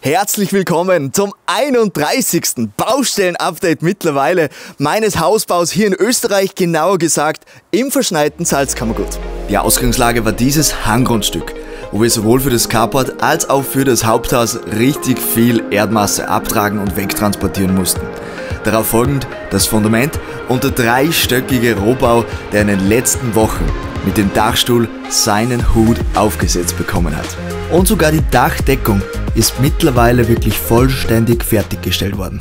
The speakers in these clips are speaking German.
Herzlich willkommen zum 31. Baustellen-Update mittlerweile meines Hausbaus hier in Österreich, genauer gesagt im verschneiten Salzkammergut. Die Ausgangslage war dieses Hanggrundstück, wo wir sowohl für das Carport als auch für das Haupthaus richtig viel Erdmasse abtragen und wegtransportieren mussten. Darauf folgend das Fundament und der dreistöckige Rohbau, der in den letzten Wochen mit dem Dachstuhl seinen Hut aufgesetzt bekommen hat. Und sogar die Dachdeckung ist mittlerweile wirklich vollständig fertiggestellt worden.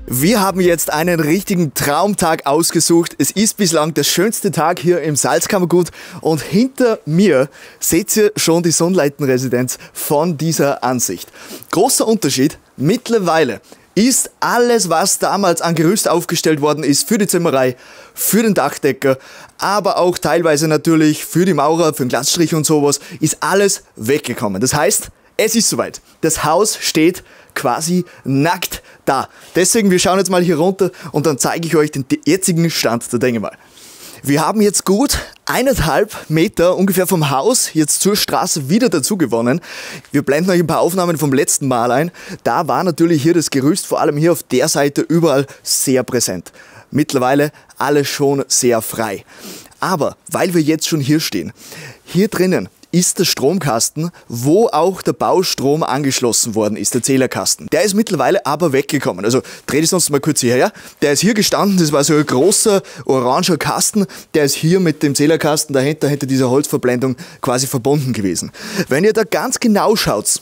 Wir haben jetzt einen richtigen Traumtag ausgesucht. Es ist bislang der schönste Tag hier im Salzkammergut und hinter mir seht ihr schon die Sonnleitenresidenz von dieser Ansicht. Großer Unterschied, mittlerweile ist alles, was damals an Gerüst aufgestellt worden ist, für die Zimmerei, für den Dachdecker, aber auch teilweise natürlich für die Maurer, für den Glasstrich und sowas, ist alles weggekommen. Das heißt, es ist soweit. Das Haus steht quasi nackt da. Deswegen, wir schauen jetzt mal hier runter und dann zeige ich euch den jetzigen Stand der Dinge mal. Wir haben jetzt gut 1,5 Meter ungefähr vom Haus jetzt zur Straße wieder dazu gewonnen. Wir blenden euch ein paar Aufnahmen vom letzten Mal ein. Da war natürlich hier das Gerüst, vor allem hier auf der Seite, überall sehr präsent. Mittlerweile alles schon sehr frei. Aber weil wir jetzt schon hier stehen, hier drinnen ist der Stromkasten, wo auch der Baustrom angeschlossen worden ist, der Zählerkasten. Der ist mittlerweile aber weggekommen. Also dreht es uns mal kurz hierher. Der ist hier gestanden, das war so ein großer oranger Kasten, der ist hier mit dem Zählerkasten dahinter, hinter dieser Holzverblendung quasi verbunden gewesen. Wenn ihr da ganz genau schaut,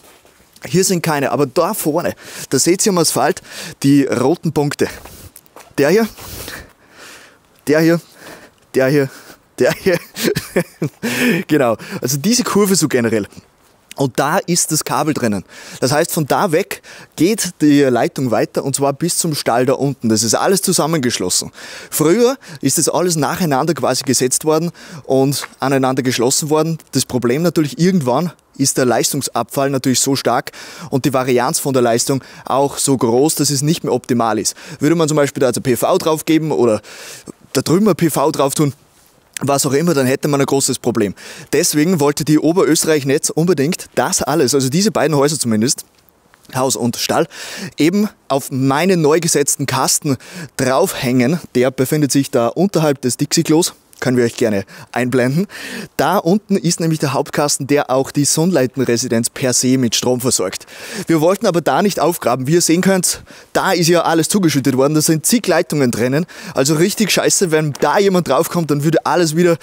hier sind keine, aber da vorne, da seht ihr am Asphalt die roten Punkte. Der hier, der hier, der hier, der hier. Genau, also diese Kurve so generell. Und da ist das Kabel drinnen. Das heißt, von da weg geht die Leitung weiter und zwar bis zum Stall da unten. Das ist alles zusammengeschlossen. Früher ist das alles nacheinander quasi gesetzt worden und aneinander geschlossen worden. Das Problem natürlich, irgendwann ist der Leistungsabfall natürlich so stark und die Varianz von der Leistung auch so groß, dass es nicht mehr optimal ist. Würde man zum Beispiel da also PV drauf geben oder da drüben ein PV drauf tun, was auch immer, dann hätte man ein großes Problem. Deswegen wollte die Oberösterreich-Netz unbedingt das alles, also diese beiden Häuser zumindest, Haus und Stall, eben auf meinen neu gesetzten Kasten draufhängen. Der befindet sich da unterhalb des Dixie-Klos. Können wir euch gerne einblenden. Da unten ist nämlich der Hauptkasten, der auch die Sonnleitenresidenz per se mit Strom versorgt. Wir wollten aber da nicht aufgraben. Wie ihr sehen könnt, da ist ja alles zugeschüttet worden. Da sind zig Leitungen drinnen. Also richtig scheiße, wenn da jemand draufkommt, dann würde alles wieder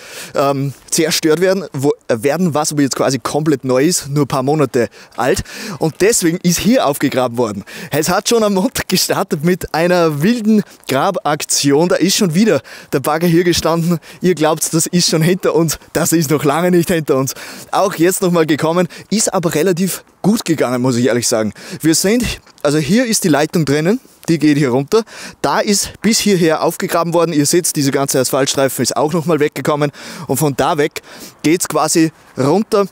zerstört werden, was aber jetzt quasi komplett neu ist, nur ein paar Monate alt. Und deswegen ist hier aufgegraben worden. Es hat schon am Montag gestartet mit einer wilden Grabaktion. Da ist schon wieder der Bagger hier gestanden. Ihr glaubt, das ist schon hinter uns, das ist noch lange nicht hinter uns. Auch jetzt nochmal gekommen, ist aber relativ gut gegangen, muss ich ehrlich sagen. Wir sind, also hier ist die Leitung drinnen, die geht hier runter. Da ist bis hierher aufgegraben worden. Ihr seht, diese ganze Asphaltstreifen ist auch nochmal weggekommen. Und von da weg geht es quasi runter,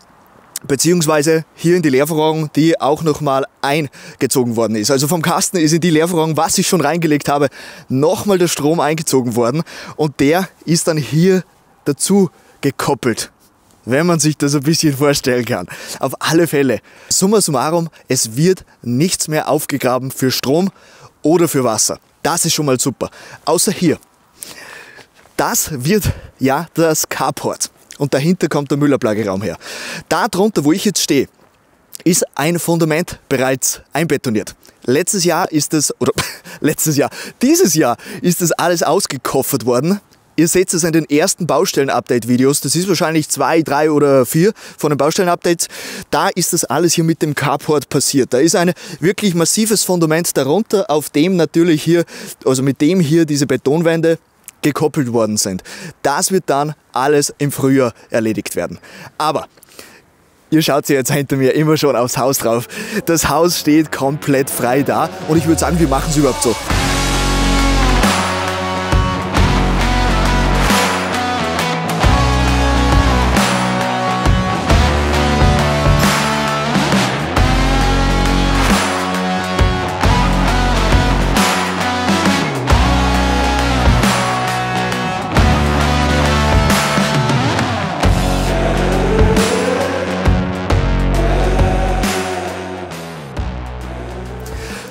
beziehungsweise hier in die Leerverrohrung, die auch nochmal eingezogen worden ist. Also vom Kasten ist in die Leerverrohrung, was ich schon reingelegt habe, nochmal der Strom eingezogen worden und der ist dann hier dazu gekoppelt, wenn man sich das ein bisschen vorstellen kann. Auf alle Fälle, summa summarum, es wird nichts mehr aufgegraben für Strom oder für Wasser. Das ist schon mal super. Außer hier. Das wird ja das Carport. Und dahinter kommt der Müllablagerraum her. Da drunter, wo ich jetzt stehe, ist ein Fundament bereits einbetoniert. Dieses Jahr ist das alles ausgekoffert worden. Ihr seht es in den ersten Baustellen-Update-Videos. Das ist wahrscheinlich 2, 3 oder 4 von den Baustellen-Updates. Da ist das alles hier mit dem Carport passiert. Da ist ein wirklich massives Fundament darunter, auf dem natürlich hier, also mit dem hier diese Betonwände gekoppelt worden sind. Das wird dann alles im Frühjahr erledigt werden. Aber ihr schaut ja jetzt hinter mir immer schon aufs Haus drauf. Das Haus steht komplett frei da und ich würde sagen, wir machen es überhaupt so.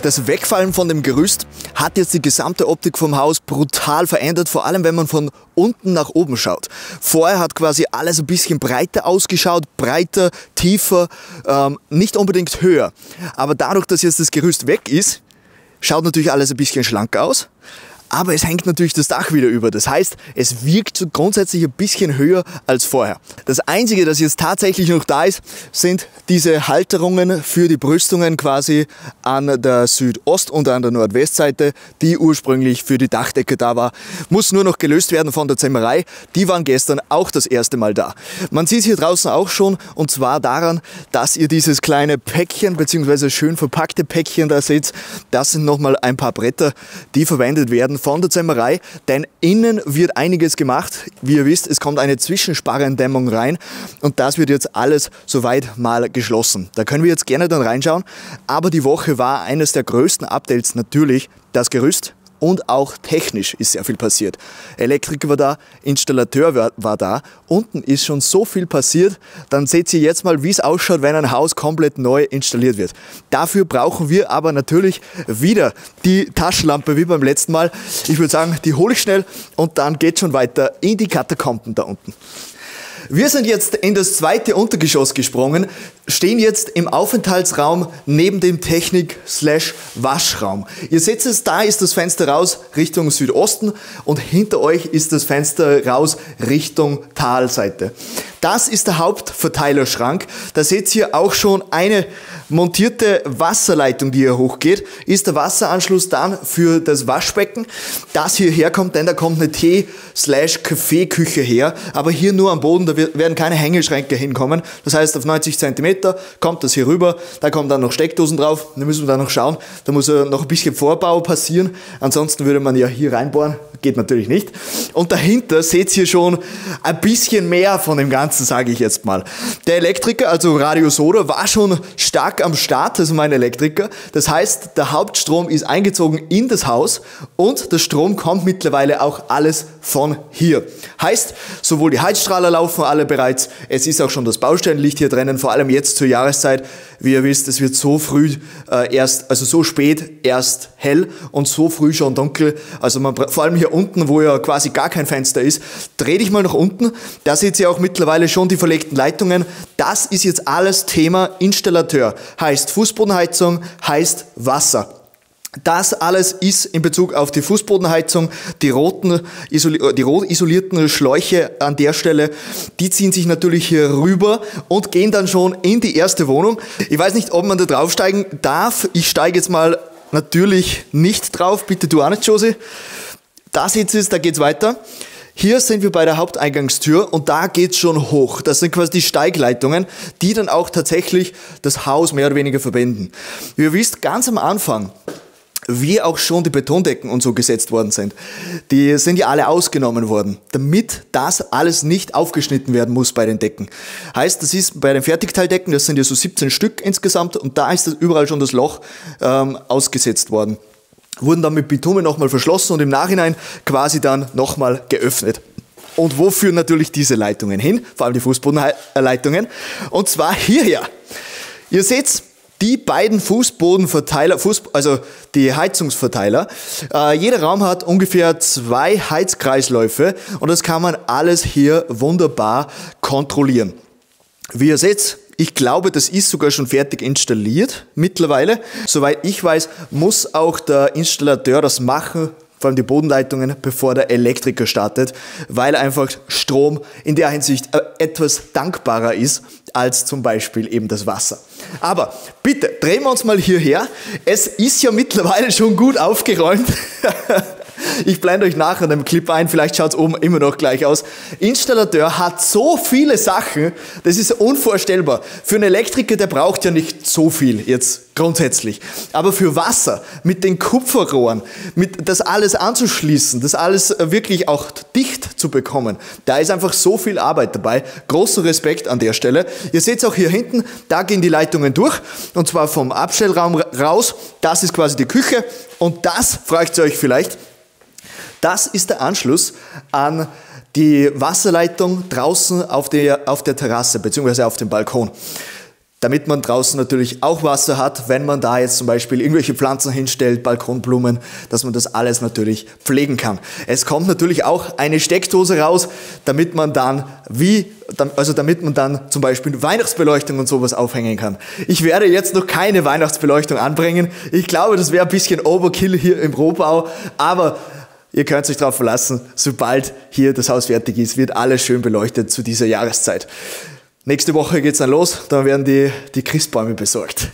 Das Wegfallen von dem Gerüst hat jetzt die gesamte Optik vom Haus brutal verändert, vor allem wenn man von unten nach oben schaut. Vorher hat quasi alles ein bisschen breiter ausgeschaut, breiter, tiefer, nicht unbedingt höher. Aber dadurch, dass jetzt das Gerüst weg ist, schaut natürlich alles ein bisschen schlanker aus. Aber es hängt natürlich das Dach wieder über. Das heißt, es wirkt grundsätzlich ein bisschen höher als vorher. Das Einzige, das jetzt tatsächlich noch da ist, sind diese Halterungen für die Brüstungen quasi an der Südost- und an der Nordwestseite, die ursprünglich für die Dachdecke da war. Muss nur noch gelöst werden von der Zimmerei. Die waren gestern auch das erste Mal da. Man sieht es hier draußen auch schon, und zwar daran, dass ihr dieses kleine Päckchen bzw. schön verpackte Päckchen da seht. Das sind nochmal ein paar Bretter, die verwendet werden von der Zimmerei, denn innen wird einiges gemacht. Wie ihr wisst, es kommt eine Zwischensparrendämmung rein und das wird jetzt alles soweit mal geschlossen. Da können wir jetzt gerne dann reinschauen, aber die Woche war eines der größten Updates natürlich das Gerüst. Und auch technisch ist sehr viel passiert. Elektriker war da, Installateur war da. Unten ist schon so viel passiert. Dann seht ihr jetzt mal, wie es ausschaut, wenn ein Haus komplett neu installiert wird. Dafür brauchen wir aber natürlich wieder die Taschenlampe wie beim letzten Mal. Ich würde sagen, die hole ich schnell und dann geht schon weiter in die Katakomben da unten. Wir sind jetzt in das zweite Untergeschoss gesprungen, stehen jetzt im Aufenthaltsraum neben dem Technik-Waschraum. Ihr seht es, da ist das Fenster raus Richtung Südosten und hinter euch ist das Fenster raus Richtung Talseite. Das ist der Hauptverteilerschrank. Da seht ihr auch schon eine montierte Wasserleitung, die hier hochgeht. Ist der Wasseranschluss dann für das Waschbecken, das hierher kommt, denn da kommt eine Tee/Kaffeeküche her, aber hier nur am Boden, da werden keine Hängeschränke hinkommen. Das heißt, auf 90 cm kommt das hier rüber, da kommen dann noch Steckdosen drauf, da müssen wir dann noch schauen, da muss ja noch ein bisschen Vorbau passieren, ansonsten würde man ja hier reinbohren, geht natürlich nicht. Und dahinter seht ihr schon ein bisschen mehr von dem Ganzen, sage ich jetzt mal. Der Elektriker, also Radio Soda, war schon stark am Start, also mein Elektriker. Das heißt, der Hauptstrom ist eingezogen in das Haus und der Strom kommt mittlerweile auch alles von hier. Heißt, sowohl die Heizstrahler laufen alle bereits, es ist auch schon das Baustellenlicht hier drinnen, vor allem jetzt zur Jahreszeit. Wie ihr wisst, es wird so früh so spät erst hell und so früh schon dunkel. Also vor allem hier unten, wo ja quasi gar kein Fenster ist, dreh dich mal nach unten. Da seht ihr auch mittlerweile schon die verlegten Leitungen. Das ist jetzt alles Thema Installateur. Heißt Fußbodenheizung, heißt Wasser. Das alles ist in Bezug auf die Fußbodenheizung, die rot isolierten Schläuche an der Stelle, die ziehen sich natürlich hier rüber und gehen dann schon in die erste Wohnung. Ich weiß nicht, ob man da draufsteigen darf. Ich steige jetzt mal natürlich nicht drauf. Bitte du auch nicht, Josi. Da seht ihr es, da geht's weiter. Hier sind wir bei der Haupteingangstür und da geht's schon hoch. Das sind quasi die Steigleitungen, die dann auch tatsächlich das Haus mehr oder weniger verbinden. Wie ihr wisst, ganz am Anfang, wie auch schon die Betondecken und so gesetzt worden sind, die sind ja alle ausgenommen worden, damit das alles nicht aufgeschnitten werden muss bei den Decken. Heißt, das ist bei den Fertigteildecken, das sind ja so 17 Stück insgesamt und da ist das überall schon das Loch ausgesetzt worden. Wurden dann mit Bitumen nochmal verschlossen und im Nachhinein quasi dann nochmal geöffnet. Und wo führen natürlich diese Leitungen hin? Vor allem die Fußbodenleitungen. Und zwar hierher. Ihr seht's, die beiden Fußbodenverteiler, also die Heizungsverteiler. Jeder Raum hat ungefähr 2 Heizkreisläufe und das kann man alles hier wunderbar kontrollieren. Wie ihr seht, ich glaube, das ist sogar schon fertig installiert mittlerweile. Soweit ich weiß, muss auch der Installateur das machen, vor allem die Bodenleitungen, bevor der Elektriker startet, weil einfach Strom in der Hinsicht etwas dankbarer ist als zum Beispiel eben das Wasser. Aber bitte, drehen wir uns mal hierher. Es ist ja mittlerweile schon gut aufgeräumt. Ich blende euch nachher in dem Clip ein, vielleicht schaut es oben immer noch gleich aus. Installateur hat so viele Sachen, das ist unvorstellbar. Für einen Elektriker, der braucht ja nicht so viel jetzt grundsätzlich. Aber für Wasser, mit den Kupferrohren, mit das alles anzuschließen, das alles wirklich auch dicht zu bekommen, da ist einfach so viel Arbeit dabei. Großer Respekt an der Stelle. Ihr seht es auch hier hinten, da gehen die Leitungen durch und zwar vom Abstellraum raus. Das ist quasi die Küche und das, fragt ihr euch vielleicht, das ist der Anschluss an die Wasserleitung draußen auf der Terrasse bzw. auf dem Balkon. damit man draußen natürlich auch Wasser hat, wenn man da jetzt zum Beispiel irgendwelche Pflanzen hinstellt, Balkonblumen, dass man das alles natürlich pflegen kann. Es kommt natürlich auch eine Steckdose raus, damit man dann zum Beispiel Weihnachtsbeleuchtung und sowas aufhängen kann. Ich werde jetzt noch keine Weihnachtsbeleuchtung anbringen. Ich glaube, das wäre ein bisschen Overkill hier im Rohbau, aber ihr könnt euch darauf verlassen, sobald hier das Haus fertig ist, wird alles schön beleuchtet zu dieser Jahreszeit. Nächste Woche geht's dann los, dann werden die Christbäume besorgt.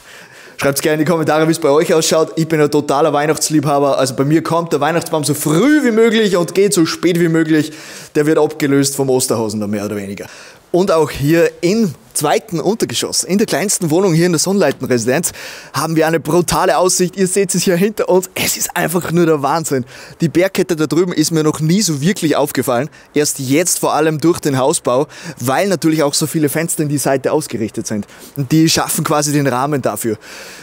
Schreibt gerne in die Kommentare, wie es bei euch ausschaut. Ich bin ein totaler Weihnachtsliebhaber, also bei mir kommt der Weihnachtsbaum so früh wie möglich und geht so spät wie möglich. Der wird abgelöst vom Osterhasen, dann mehr oder weniger. Und auch hier im zweiten Untergeschoss, in der kleinsten Wohnung hier in der Sonnleitenresidenz, haben wir eine brutale Aussicht. Ihr seht es hier hinter uns. Es ist einfach nur der Wahnsinn. Die Bergkette da drüben ist mir noch nie so wirklich aufgefallen. Erst jetzt vor allem durch den Hausbau, weil natürlich auch so viele Fenster in die Seite ausgerichtet sind. Und die schaffen quasi den Rahmen dafür.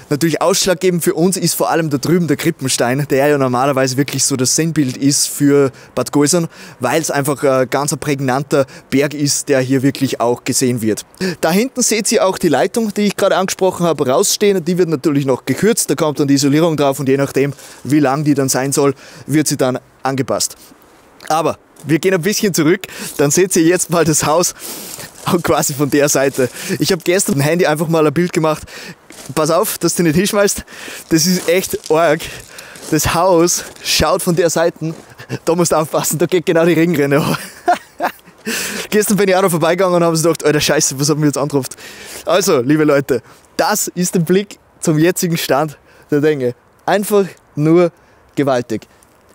Natürlich ausschlaggebend für uns ist vor allem da drüben der Krippenstein, der ja normalerweise wirklich so das Sinnbild ist für Bad Gäusern, weil es einfach ein ganz prägnanter Berg ist, der hier wirklich auch gesehen wird. Da hinten seht ihr auch die Leitung, die ich gerade angesprochen habe, rausstehen. Die wird natürlich noch gekürzt, da kommt dann die Isolierung drauf und je nachdem, wie lang die dann sein soll, wird sie dann angepasst. Aber wir gehen ein bisschen zurück, dann seht ihr jetzt mal das Haus quasi von der Seite. Ich habe gestern mit dem Handy einfach mal ein Bild gemacht. Pass auf, dass du nicht hinschmeißt. Das ist echt arg. Das Haus schaut von der Seite. Da musst du aufpassen, da geht genau die Ringrinne. Gestern bin ich auch noch vorbeigegangen und habe mir gedacht, Alter Scheiße, was haben wir jetzt angerufen? Also, liebe Leute, das ist der Blick zum jetzigen Stand der Dinge. Einfach nur gewaltig.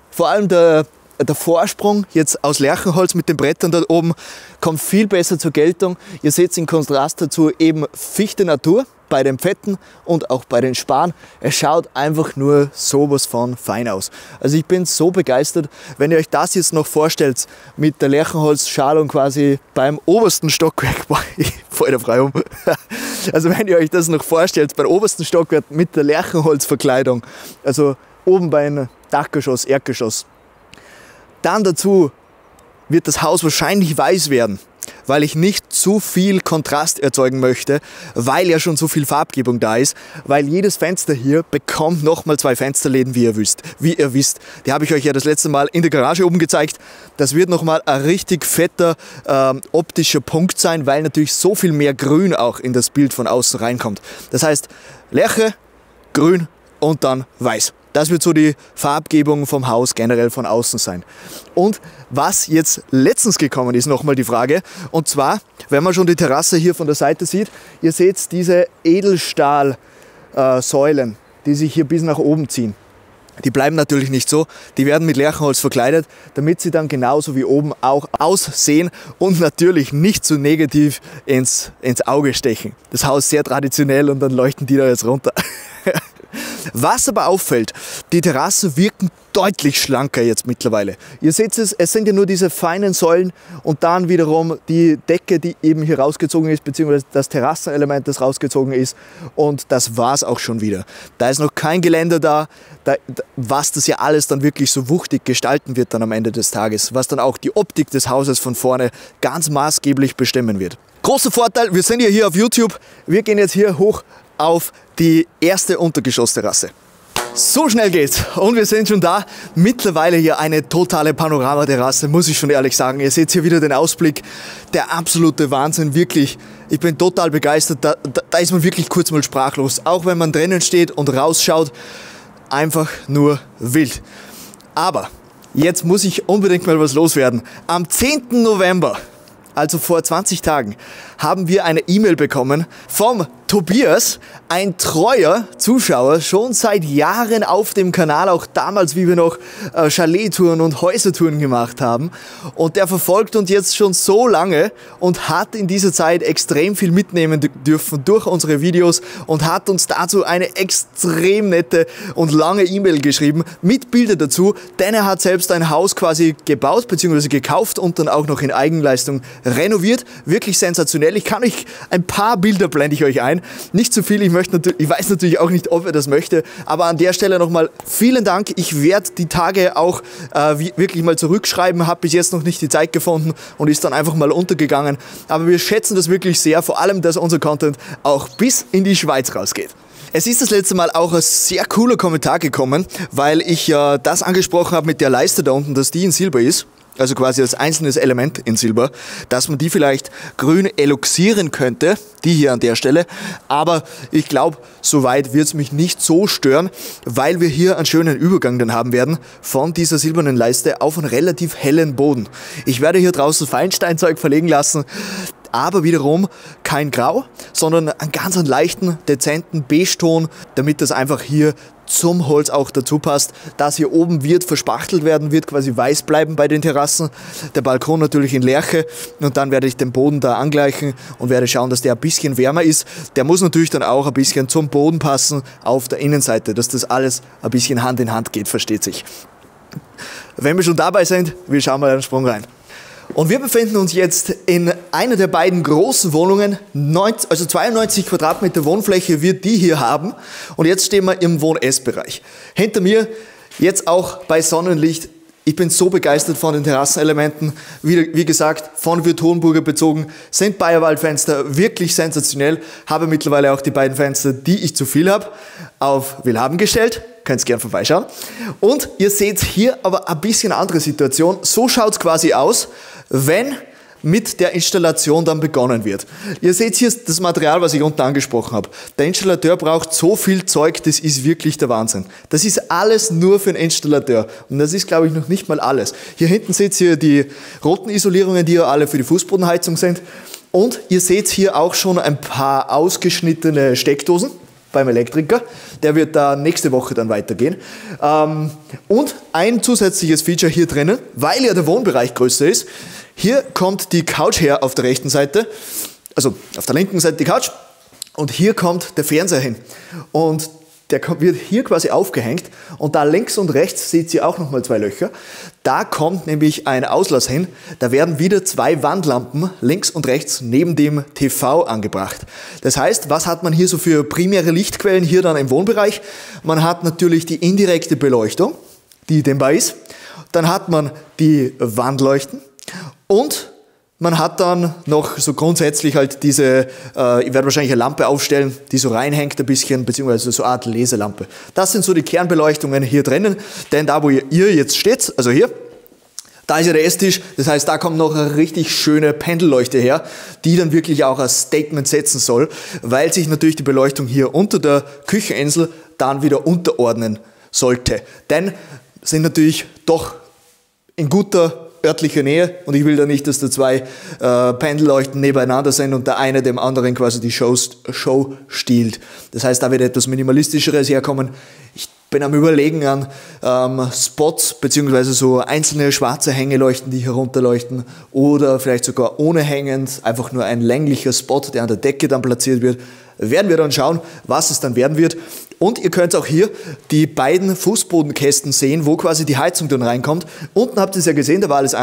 Vor allem der Vorsprung jetzt aus Lärchenholz mit den Brettern da oben kommt viel besser zur Geltung. Ihr seht im Kontrast dazu eben Fichte Natur bei den Pfetten und auch bei den Span. Es schaut einfach nur sowas von fein aus. Also ich bin so begeistert, wenn ihr euch das jetzt noch vorstellt mit der Lärchenholzschalung quasi beim obersten Stockwerk. Boah, ich fall da frei um. Also wenn ihr euch das noch vorstellt, beim obersten Stockwerk mit der Lärchenholzverkleidung, also oben beim Dachgeschoss, Erdgeschoss, dann dazu wird das Haus wahrscheinlich weiß werden, weil ich nicht zu viel Kontrast erzeugen möchte, weil ja schon so viel Farbgebung da ist, weil jedes Fenster hier bekommt nochmal 2 Fensterläden, wie ihr wisst. Die habe ich euch ja das letzte Mal in der Garage oben gezeigt. Das wird nochmal ein richtig fetter optischer Punkt sein, weil natürlich so viel mehr Grün auch in das Bild von außen reinkommt. Das heißt, Lärche, Grün und dann Weiß. Das wird so die Farbgebung vom Haus generell von außen sein. Und was jetzt letztens gekommen ist, nochmal die Frage. Und zwar, wenn man schon die Terrasse hier von der Seite sieht, ihr seht diese Edelstahl-Säulen, die sich hier bis nach oben ziehen. Die bleiben natürlich nicht so, die werden mit Lärchenholz verkleidet, damit sie dann genauso wie oben auch aussehen und natürlich nicht so negativ ins Auge stechen. Das Haus sehr traditionell und dann leuchten die da jetzt runter. Was aber auffällt, die Terrassen wirken deutlich schlanker jetzt mittlerweile. Ihr seht es sind ja nur diese feinen Säulen und dann wiederum die Decke, die eben hier rausgezogen ist, beziehungsweise das Terrassenelement, das rausgezogen ist. Und das war es auch schon wieder. Da ist noch kein Geländer da, was das ja alles dann wirklich so wuchtig gestalten wird dann am Ende des Tages, was dann auch die Optik des Hauses von vorne ganz maßgeblich bestimmen wird. Großer Vorteil, wir sind ja hier auf YouTube, wir gehen jetzt hier hoch auf die erste Untergeschossterrasse. So schnell geht's und wir sind schon da. Mittlerweile hier eine totale Panoramaterrasse, muss ich schon ehrlich sagen. Ihr seht hier wieder den Ausblick, der absolute Wahnsinn, wirklich. Ich bin total begeistert, da ist man wirklich kurz mal sprachlos. Auch wenn man drinnen steht und rausschaut, einfach nur wild. Aber jetzt muss ich unbedingt mal was loswerden. Am 10. November, also vor 20 Tagen, haben wir eine E-Mail bekommen vom Tobias, ein treuer Zuschauer, schon seit Jahren auf dem Kanal, auch damals, wie wir noch Chalet-Touren und Häusertouren gemacht haben. Und der verfolgt uns jetzt schon so lange und hat in dieser Zeit extrem viel mitnehmen dürfen durch unsere Videos und hat uns dazu eine extrem nette und lange E-Mail geschrieben mit Bildern dazu, denn er hat selbst ein Haus quasi gebaut bzw. gekauft und dann auch noch in Eigenleistung renoviert. Wirklich sensationell. sensationell. Ich kann euch ein paar Bilder blende ich euch ein. Nicht zu viel, ich weiß natürlich auch nicht, ob ihr das möchte, aber an der Stelle nochmal vielen Dank. Ich werde die Tage auch wirklich mal zurückschreiben, habe bis jetzt noch nicht die Zeit gefunden und ist dann einfach mal untergegangen. Aber wir schätzen das wirklich sehr, vor allem, dass unser Content auch bis in die Schweiz rausgeht. Es ist das letzte Mal auch ein sehr cooler Kommentar gekommen, weil ich ja das angesprochen habe mit der Leiste da unten, dass die in Silber ist, also quasi als einzelnes Element in Silber, dass man die vielleicht grün eloxieren könnte, die hier an der Stelle, aber ich glaube, soweit wird es mich nicht so stören, weil wir hier einen schönen Übergang dann haben werden von dieser silbernen Leiste auf einen relativ hellen Boden. Ich werde hier draußen Feinsteinzeug verlegen lassen, aber wiederum kein Grau, sondern einen ganz leichten, dezenten Beige-Ton, damit das einfach hier zum Holz auch dazu passt. Das hier oben wird verspachtelt werden, wird quasi weiß bleiben bei den Terrassen. Der Balkon natürlich in Lärche und dann werde ich den Boden da angleichen und werde schauen, dass der ein bisschen wärmer ist. Der muss natürlich dann auch ein bisschen zum Boden passen auf der Innenseite, dass das alles ein bisschen Hand in Hand geht, versteht sich. Wenn wir schon dabei sind, wir schauen mal einen Sprung rein. Und wir befinden uns jetzt in einer der beiden großen Wohnungen, 92 Quadratmeter Wohnfläche wird die hier haben. Und jetzt stehen wir im Wohn-Ess-Bereich. Hinter mir jetzt auch bei Sonnenlicht. Ich bin so begeistert von den Terrassenelementen. Wie gesagt, von Würth-Hohenburger bezogen, sind Bayerwald-Fenster wirklich sensationell. Habe mittlerweile auch die beiden Fenster, die ich zu viel habe, auf Willhaben gestellt. Könnt ihr gerne vorbeischauen. Und ihr seht hier aber ein bisschen andere Situation. So schaut es quasi aus, wenn mit der Installation dann begonnen wird. Ihr seht hier das Material, was ich unten angesprochen habe. Der Installateur braucht so viel Zeug, das ist wirklich der Wahnsinn. Das ist alles nur für den Installateur. Und das ist, glaube ich, noch nicht mal alles. Hier hinten seht ihr die roten Isolierungen, die ja alle für die Fußbodenheizung sind. Und ihr seht hier auch schon ein paar ausgeschnittene Steckdosen beim Elektriker. Der wird da nächste Woche dann weitergehen. Und ein zusätzliches Feature hier drinnen, weil ja der Wohnbereich größer ist. Hier kommt die Couch her auf der rechten Seite, also auf der linken Seite die Couch und hier kommt der Fernseher hin. Und der wird hier quasi aufgehängt und da links und rechts seht ihr auch nochmal zwei Löcher. Da kommt nämlich ein Auslass hin. Da werden wieder zwei Wandlampen links und rechts neben dem TV angebracht. Das heißt, was hat man hier so für primäre Lichtquellen hier dann im Wohnbereich? Man hat natürlich die indirekte Beleuchtung, die dehnbar ist. Dann hat man die Wandleuchten und man hat dann noch so grundsätzlich halt diese, ich werde wahrscheinlich eine Lampe aufstellen, die so reinhängt ein bisschen, beziehungsweise so eine Art Leselampe. Das sind so die Kernbeleuchtungen hier drinnen, denn da, wo ihr jetzt steht, also hier, da ist ja der Esstisch, das heißt, da kommt noch eine richtig schöne Pendelleuchte her, die dann wirklich auch ein Statement setzen soll, weil sich natürlich die Beleuchtung hier unter der Kücheninsel dann wieder unterordnen sollte. Denn sind natürlich doch in guter örtlicher Nähe und ich will da nicht, dass da zwei Pendelleuchten nebeneinander sind und der eine dem anderen quasi die Show stiehlt. Das heißt, da wird etwas Minimalistischeres herkommen. Ich bin am Überlegen an Spots beziehungsweise so einzelne schwarze Hängeleuchten, die herunterleuchten oder vielleicht sogar ohne hängend, einfach nur ein länglicher Spot, der an der Decke dann platziert wird. Werden wir dann schauen, was es dann werden wird. Und ihr könnt auch hier die beiden Fußbodenkästen sehen, wo quasi die Heizung dann reinkommt. Unten habt ihr es ja gesehen, da war alles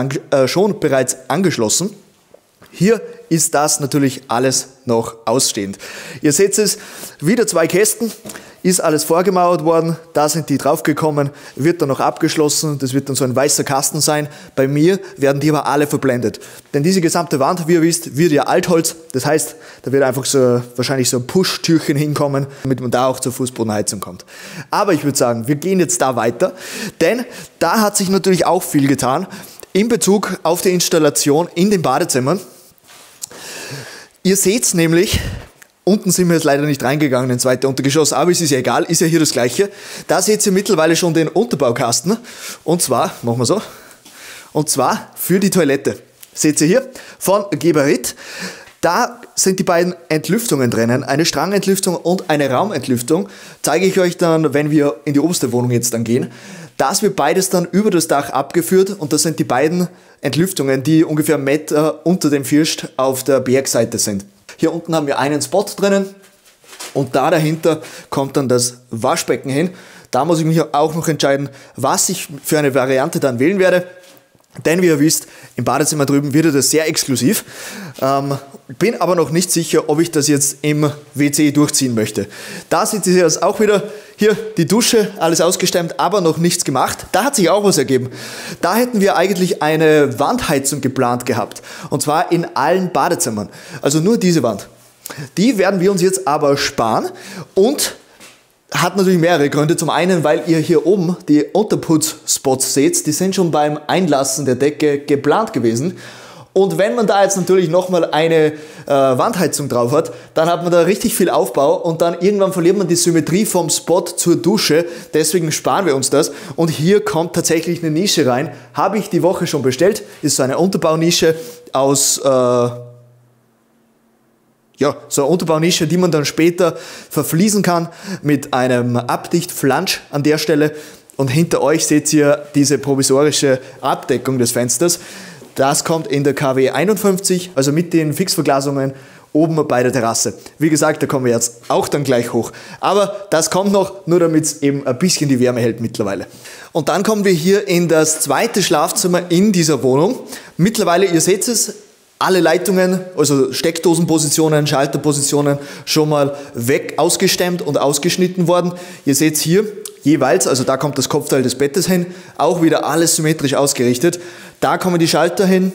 schon bereits angeschlossen. Hier ist das natürlich alles noch ausstehend. Ihr seht es, wieder zwei Kästen, ist alles vorgemauert worden, da sind die draufgekommen, wird dann noch abgeschlossen, das wird dann so ein weißer Kasten sein. Bei mir werden die aber alle verblendet. Denn diese gesamte Wand, wie ihr wisst, wird ja Altholz, das heißt, da wird einfach so wahrscheinlich so ein Push-Türchen hinkommen, damit man da auch zur Fußbodenheizung kommt. Aber ich würde sagen, wir gehen jetzt da weiter, denn da hat sich natürlich auch viel getan in Bezug auf die Installation in den Badezimmern. Ihr seht es nämlich, unten sind wir jetzt leider nicht reingegangen ins zweite Untergeschoss, aber es ist ja egal, ist ja hier das Gleiche. Da seht ihr mittlerweile schon den Unterbaukasten und zwar, machen wir so, und zwar für die Toilette. Seht ihr hier von Geberit. Da sind die beiden Entlüftungen drinnen, eine Strangentlüftung und eine Raumentlüftung. Zeige ich euch dann, wenn wir in die oberste Wohnung jetzt dann gehen. Das wird beides dann über das Dach abgeführt und das sind die beiden Entlüftungen, die ungefähr 1 Meter unter dem First auf der Bergseite sind. Hier unten haben wir einen Spot drinnen und da dahinter kommt dann das Waschbecken hin. Da muss ich mich auch noch entscheiden, was ich für eine Variante dann wählen werde. Denn wie ihr wisst, im Badezimmer drüben wird das sehr exklusiv bin aber noch nicht sicher, ob ich das jetzt im WC durchziehen möchte. Da sieht ihr jetzt auch wieder, hier die Dusche, alles ausgestemmt, aber noch nichts gemacht. Da hat sich auch was ergeben. Da hätten wir eigentlich eine Wandheizung geplant gehabt. Und zwar in allen Badezimmern. Also nur diese Wand. Die werden wir uns jetzt aber sparen und hat natürlich mehrere Gründe. Zum einen, weil ihr hier oben die Unterputzspots seht, die sind schon beim Einlassen der Decke geplant gewesen. Und wenn man da jetzt natürlich nochmal eine Wandheizung drauf hat, dann hat man da richtig viel Aufbau und dann irgendwann verliert man die Symmetrie vom Spot zur Dusche. Deswegen sparen wir uns das. Und hier kommt tatsächlich eine Nische rein. Habe ich die Woche schon bestellt. Ist so eine Unterbaunische aus... so eine Unterbaunische, die man dann später verfließen kann mit einem Abdichtflansch an der Stelle. Und hinter euch seht ihr diese provisorische Abdeckung des Fensters. Das kommt in der KW 51, also mit den Fixverglasungen oben bei der Terrasse. Wie gesagt, da kommen wir jetzt auch dann gleich hoch. Aber das kommt noch, nur damit es eben ein bisschen die Wärme hält mittlerweile. Und dann kommen wir hier in das zweite Schlafzimmer in dieser Wohnung. Mittlerweile, ihr seht es, alle Leitungen, also Steckdosenpositionen, Schalterpositionen schon mal weg ausgestemmt und ausgeschnitten worden. Ihr seht hier jeweils, also da kommt das Kopfteil des Bettes hin, auch wieder alles symmetrisch ausgerichtet. Da kommen die Schalter hin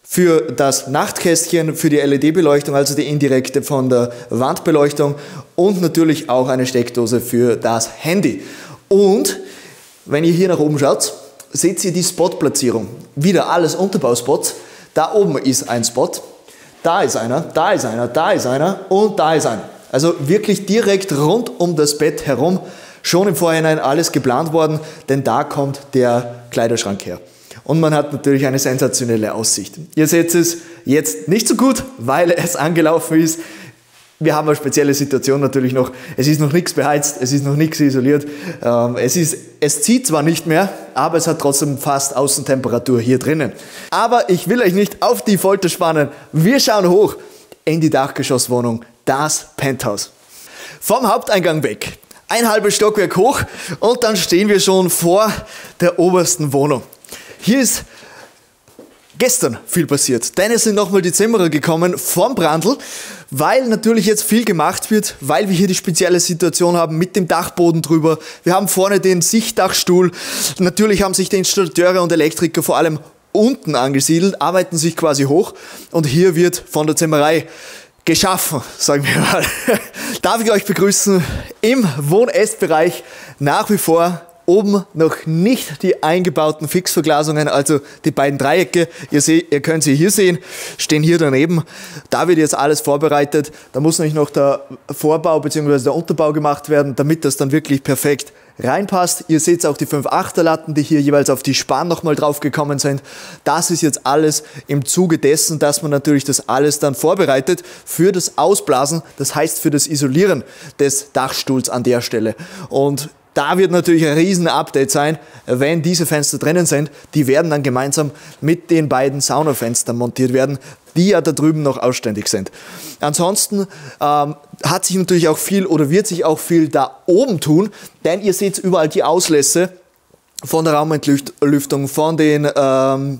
für das Nachtkästchen, für die LED-Beleuchtung, also die indirekte von der Wandbeleuchtung und natürlich auch eine Steckdose für das Handy. Und wenn ihr hier nach oben schaut, seht ihr die Spotplatzierung. Wieder alles Unterbauspots. Da oben ist ein Spot, da ist einer, da ist einer, da ist einer und da ist einer. Also wirklich direkt rund um das Bett herum, schon im Vorhinein alles geplant worden, denn da kommt der Kleiderschrank her. Und man hat natürlich eine sensationelle Aussicht. Ihr seht es jetzt nicht so gut, weil es angelaufen ist. Wir haben eine spezielle Situation natürlich noch. Es ist noch nichts beheizt, es ist noch nichts isoliert. Es zieht zwar nicht mehr, aber es hat trotzdem fast Außentemperatur hier drinnen. Aber ich will euch nicht auf die Folter spannen. Wir schauen hoch in die Dachgeschosswohnung, das Penthouse. Vom Haupteingang weg, ein halbes Stockwerk hoch und dann stehen wir schon vor der obersten Wohnung. Hier ist gestern viel passiert, denn es sind nochmal die Zimmerer gekommen vom Brandl, weil natürlich jetzt viel gemacht wird, weil wir hier die spezielle Situation haben mit dem Dachboden drüber. Wir haben vorne den Sichtdachstuhl. Natürlich haben sich die Installateure und Elektriker vor allem unten angesiedelt, arbeiten sich quasi hoch und hier wird von der Zimmerei geschaffen, sagen wir mal. Darf ich euch begrüßen im Wohn-Ess-Bereich nach wie vor. Oben noch nicht die eingebauten Fixverglasungen, also die beiden Dreiecke, ihr könnt sie hier sehen, stehen hier daneben. Da wird jetzt alles vorbereitet. Da muss nämlich noch der Vorbau bzw. der Unterbau gemacht werden, damit das dann wirklich perfekt reinpasst. Ihr seht auch die 5/8er Latten, die hier jeweils auf die Span nochmal drauf gekommen sind. Das ist jetzt alles im Zuge dessen, dass man natürlich das alles dann vorbereitet für das Ausblasen, das heißt für das Isolieren des Dachstuhls an der Stelle. Und da wird natürlich ein riesen Update sein, wenn diese Fenster drinnen sind. Die werden dann gemeinsam mit den beiden Saunafenstern montiert werden, die ja da drüben noch ausständig sind. Ansonsten hat sich natürlich auch viel oder wird sich auch viel da oben tun, denn ihr seht überall die Auslässe von der Raumentlüftung, von den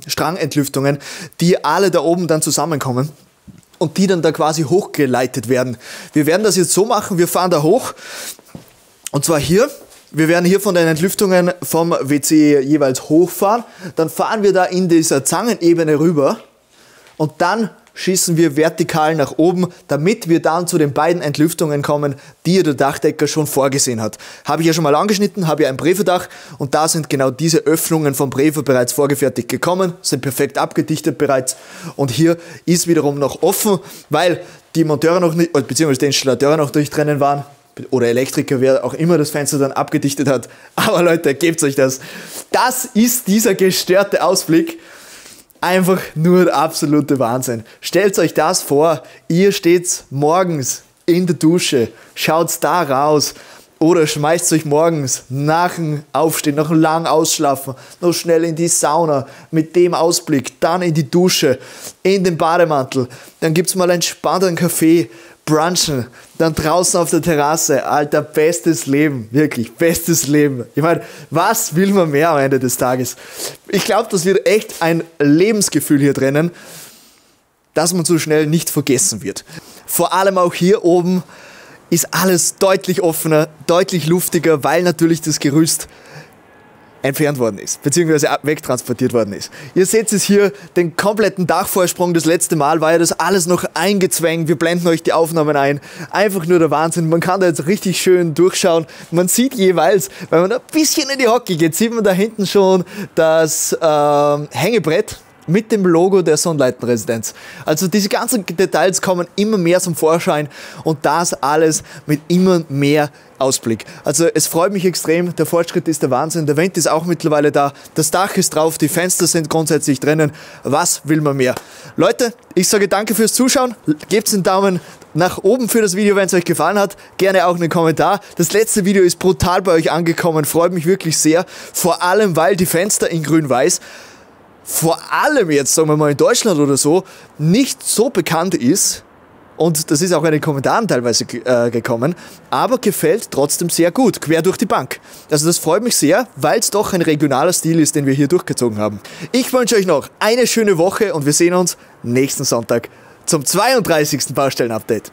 Strangentlüftungen, die alle da oben dann zusammenkommen und die dann da quasi hochgeleitet werden. Wir werden das jetzt so machen, wir fahren da hoch und zwar hier. Wir werden hier von den Entlüftungen vom WC jeweils hochfahren, dann fahren wir da in dieser Zangenebene rüber und dann schießen wir vertikal nach oben, damit wir dann zu den beiden Entlüftungen kommen, die der Dachdecker schon vorgesehen hat. Habe ich ja schon mal angeschnitten, habe ja ein Preferdach und da sind genau diese Öffnungen vom Prefer bereits vorgefertigt gekommen, sind perfekt abgedichtet bereits und hier ist wiederum noch offen, weil die Monteure noch nicht, beziehungsweise die Installateure noch durchtrennen waren. Oder Elektriker, wer auch immer das Fenster dann abgedichtet hat. Aber Leute, gebt euch das. Das ist dieser gestörte Ausblick. Einfach nur der absolute Wahnsinn. Stellt euch das vor, ihr steht morgens in der Dusche, schaut da raus oder schmeißt euch morgens nach dem Aufstehen, nach einem langen Ausschlafen, noch schnell in die Sauna mit dem Ausblick, dann in die Dusche, in den Bademantel, dann gibt es mal entspannten Kaffee, brunchen, dann draußen auf der Terrasse, Alter, bestes Leben, wirklich, bestes Leben. Ich meine, was will man mehr am Ende des Tages? Ich glaube, das wird echt ein Lebensgefühl hier drinnen. dass man so schnell nicht vergessen wird. Vor allem auch hier oben ist alles deutlich offener, deutlich luftiger, weil natürlich das Gerüst entfernt worden ist, beziehungsweise wegtransportiert worden ist. Ihr seht es hier, den kompletten Dachvorsprung. Das letzte Mal war ja das alles noch eingezwängt. Wir blenden euch die Aufnahmen ein. Einfach nur der Wahnsinn. Man kann da jetzt richtig schön durchschauen. Man sieht jeweils, wenn man ein bisschen in die Hocke geht, sieht man da hinten schon das Hängebrett mit dem Logo der Sonnleitenresidenz. Also diese ganzen Details kommen immer mehr zum Vorschein und das alles mit immer mehr Ausblick. Also es freut mich extrem, der Fortschritt ist der Wahnsinn, der Wind ist auch mittlerweile da, das Dach ist drauf, die Fenster sind grundsätzlich drinnen. Was will man mehr? Leute, ich sage danke fürs Zuschauen, gebt einen Daumen nach oben für das Video, wenn es euch gefallen hat, gerne auch einen Kommentar. Das letzte Video ist brutal bei euch angekommen, freut mich wirklich sehr, vor allem weil die Fenster in grün-weiß vor allem jetzt, sagen wir mal in Deutschland oder so, nicht so bekannt ist, und das ist auch in den Kommentaren teilweise gekommen, aber gefällt trotzdem sehr gut, quer durch die Bank. Also das freut mich sehr, weil es doch ein regionaler Stil ist, den wir hier durchgezogen haben. Ich wünsche euch noch eine schöne Woche und wir sehen uns nächsten Sonntag zum 32. Baustellen-Update.